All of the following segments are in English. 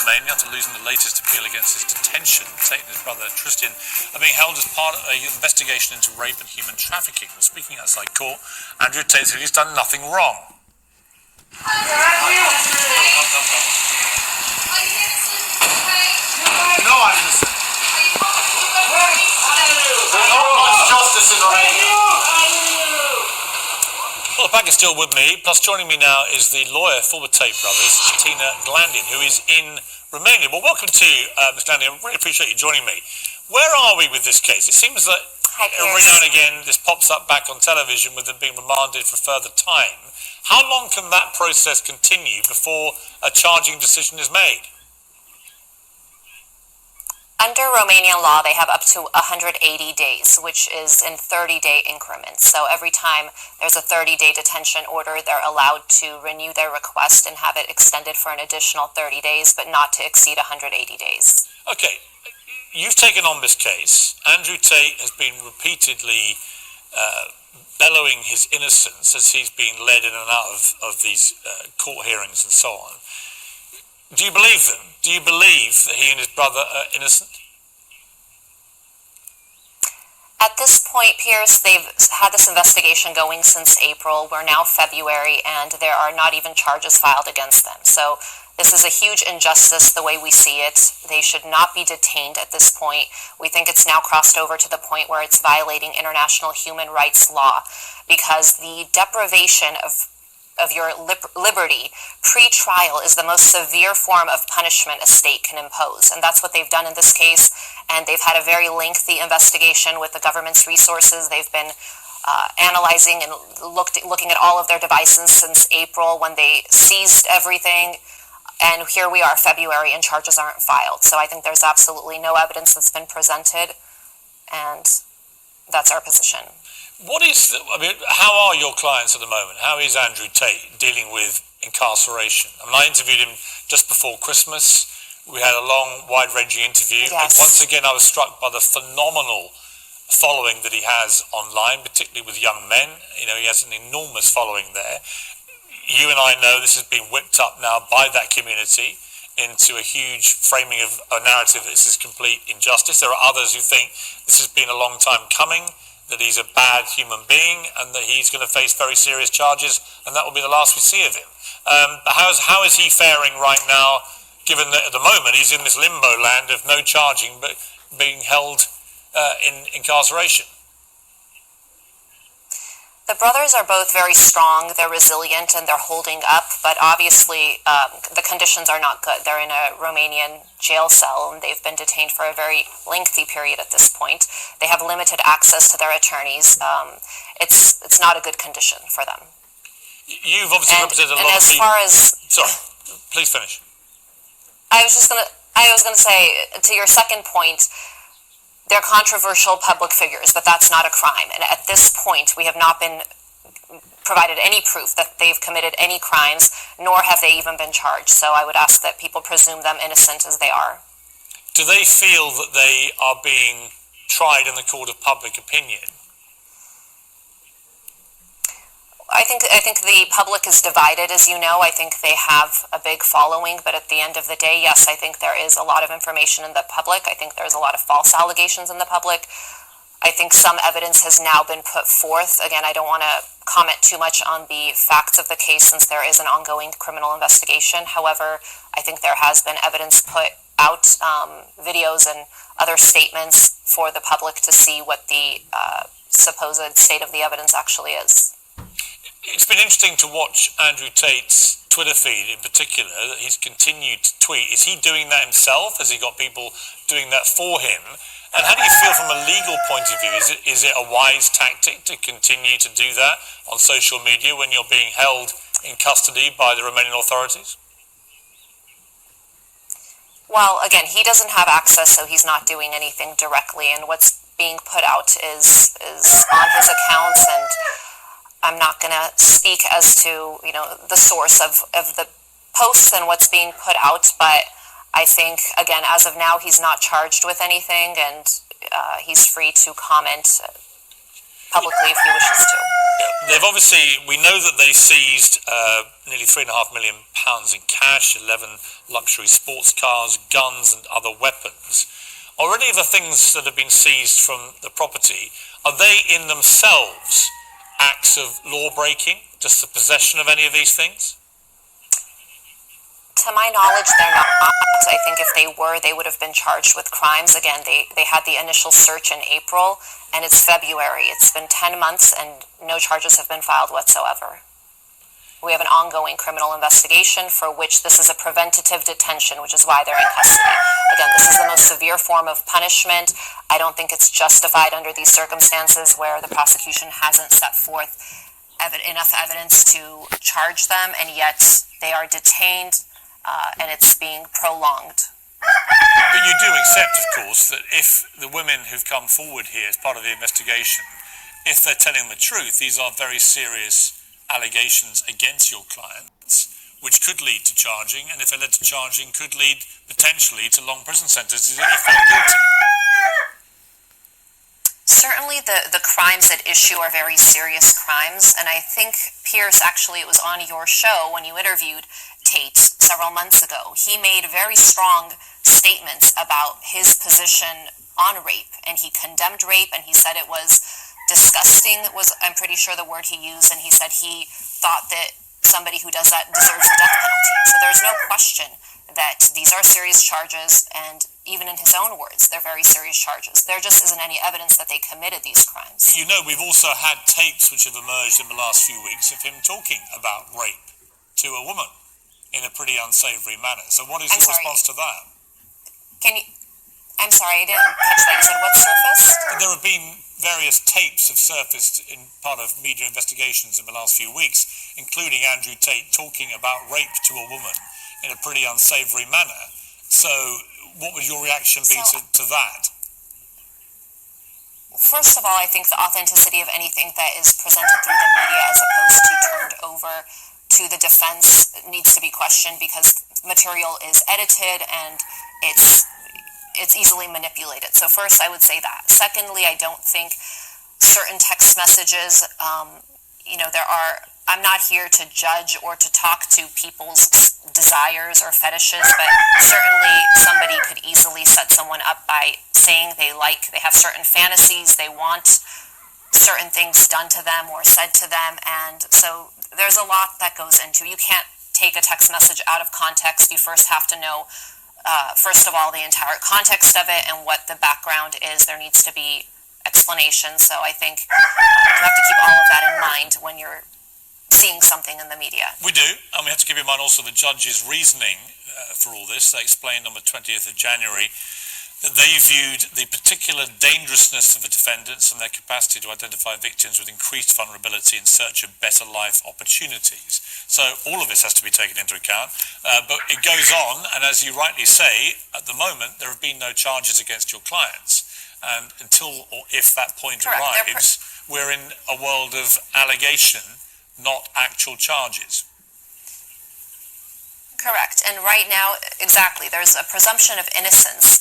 Romania after losing the latest appeal against his detention. Tate and his brother Tristan are being held as part of an investigation into rape and human trafficking. Well, speaking outside court, Andrew Tate said he's done nothing wrong. No, I'm innocent. There's not much justice in Romania. Well, the pack is still with me, plus joining me now is the lawyer for the Tate brothers, Tina Glandian, who is in Romania. Well, welcome to Ms. Glandian. I really appreciate you joining me. Where are we with this case? It seems that every now and again this pops up back on television with them being remanded for further time. How long can that process continue before a charging decision is made? Under Romanian law, they have up to 180 days, which is in 30-day increments. So every time there's a 30-day detention order, they're allowed to renew their request and have it extended for an additional 30 days, but not to exceed 180 days. Okay, you've taken on this case. Andrew Tate has been repeatedly bellowing his innocence as he's been led in and out of these court hearings and so on. Do you believe them? Do you believe that he and his brother are innocent? At this point, Piers, they've had this investigation going since April. We're now February, and there are not even charges filed against them. So this is a huge injustice the way we see it. They should not be detained at this point. We think it's now crossed over to the point where it's violating international human rights law, because the deprivation of your liberty pre-trial is the most severe form of punishment a state can impose. And that's what they've done in this case. And they've had a very lengthy investigation with the government's resources. They've been analyzing and looking at all of their devices since April when they seized everything. And here we are, February, and charges aren't filed. So I think there's absolutely no evidence that's been presented. And that's our position. How are your clients at the moment? How is Andrew Tate dealing with incarceration? I interviewed him just before Christmas. We had a long, wide-ranging interview. Yes. And once again, I was struck by the phenomenal following that he has online, particularly with young men. You know, he has an enormous following there. You and I know this has been whipped up now by that community into a huge framing of a narrative that this is complete injustice. There are others who think this has been a long time coming, that he's a bad human being and that he's going to face very serious charges, and that will be the last we see of him. How is he faring right now, given that at the moment he's in this limbo land of no charging but being held in incarceration? The brothers are both very strong, they're resilient, and they're holding up, but obviously the conditions are not good. They're in a Romanian jail cell, and they've been detained for a very lengthy period at this point. They have limited access to their attorneys. It's not a good condition for them. You've obviously represented a lot of people. Sorry, please finish. I was going to say, to your second point, they're controversial public figures, but that's not a crime. And at this point, we have not been provided any proof that they've committed any crimes, nor have they even been charged. So I would ask that people presume them innocent as they are. Do they feel that they are being tried in the court of public opinion? I think the public is divided, as you know. I think they have a big following, but at the end of the day, yes, I think there is a lot of information in the public. I think there's a lot of false allegations in the public. I think some evidence has now been put forth. Again, I don't want to comment too much on the facts of the case since there is an ongoing criminal investigation. However, I think there has been evidence put out, videos and other statements for the public to see what the supposed state of the evidence actually is. It's been interesting to watch Andrew Tate's Twitter feed in particular, that he's continued to tweet. Is he doing that himself? Has he got people doing that for him? And how do you feel from a legal point of view? Is it a wise tactic to continue to do that on social media when you're being held in custody by the Romanian authorities? Well, again, he doesn't have access, so he's not doing anything directly. And what's being put out is on his accounts, and I'm not going to speak as to, the source of the posts and what's being put out, but I think, again, as of now, he's not charged with anything, and he's free to comment. publicly if he wishes to. They've obviously, we know that they seized nearly £3.5 million in cash, 11 luxury sports cars, guns and other weapons. Are any of the things that have been seized from the property, are they in themselves acts of law breaking, just the possession of any of these things? To my knowledge, they're not. I think if they were, they would have been charged with crimes. Again, they had the initial search in April, and it's February. It's been 10 months, and no charges have been filed whatsoever. We have an ongoing criminal investigation for which this is a preventative detention, which is why they're in custody. Again, this is the most severe form of punishment. I don't think it's justified under these circumstances where the prosecution hasn't set forth enough evidence to charge them, and yet they are detained. And it's being prolonged. But you do accept, of course, that if the women who've come forward here as part of the investigation, if they're telling the truth, these are very serious allegations against your clients, which could lead to charging, and if they led to charging, could lead potentially to long prison sentences if found guilty. Certainly the crimes at issue are very serious crimes, and I think, Pierce, actually it was on your show when you interviewed Tate several months ago. He made very strong statements about his position on rape, and he condemned rape, and he said it was disgusting, was I'm pretty sure the word he used, and he said he thought that somebody who does that deserves the death penalty. So there's no question that these are serious charges, and even in his own words, they're very serious charges. There just isn't any evidence that they committed these crimes. You know, we've also had tapes which have emerged in the last few weeks of him talking about rape to a woman in a pretty unsavory manner. So what is your response to that? I'm sorry, I didn't catch that. You said what surfaced? There have been various tapes have surfaced in part of media investigations in the last few weeks, including Andrew Tate talking about rape to a woman in a pretty unsavory manner. So what would your reaction be to that? First of all, I think the authenticity of anything that is presented through the media as opposed to turned over to the defense needs to be questioned, because material is edited and it's easily manipulated. So first, I would say that. Secondly, I don't think certain text messages, I'm not here to judge or to talk to people's desires or fetishes, but certainly somebody could easily set someone up by saying they have certain fantasies, they want certain things done to them or said to them, and so there's a lot that goes into. You can't take a text message out of context. You first have to know, first of all, the entire context of it and what the background is. There needs to be explanation, so I think you have to keep all of that in mind when you're seeing something in the media. We do, and we have to keep in mind also the judge's reasoning for all this. They explained on the 20th of January that they viewed the particular dangerousness of the defendants and their capacity to identify victims with increased vulnerability in search of better life opportunities. So all of this has to be taken into account. But it goes on, and as you rightly say, at the moment there have been no charges against your clients. And until or if that point arrives, we're in a world of allegation, not actual charges. Correct. And right now, exactly, there's a presumption of innocence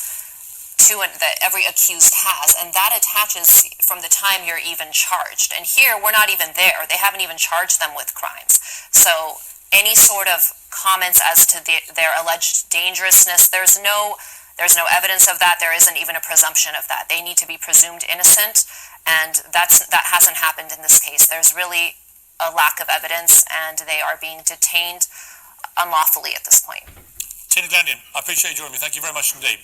that every accused has, and that attaches from the time you're even charged. And here, we're not even there. They haven't even charged them with crimes. So any sort of comments as to their alleged dangerousness, there's no evidence of that. There isn't even a presumption of that. They need to be presumed innocent, and that hasn't happened in this case. There's really a lack of evidence, and they are being detained unlawfully at this point. Tina Glandian, I appreciate you joining me. Thank you very much indeed.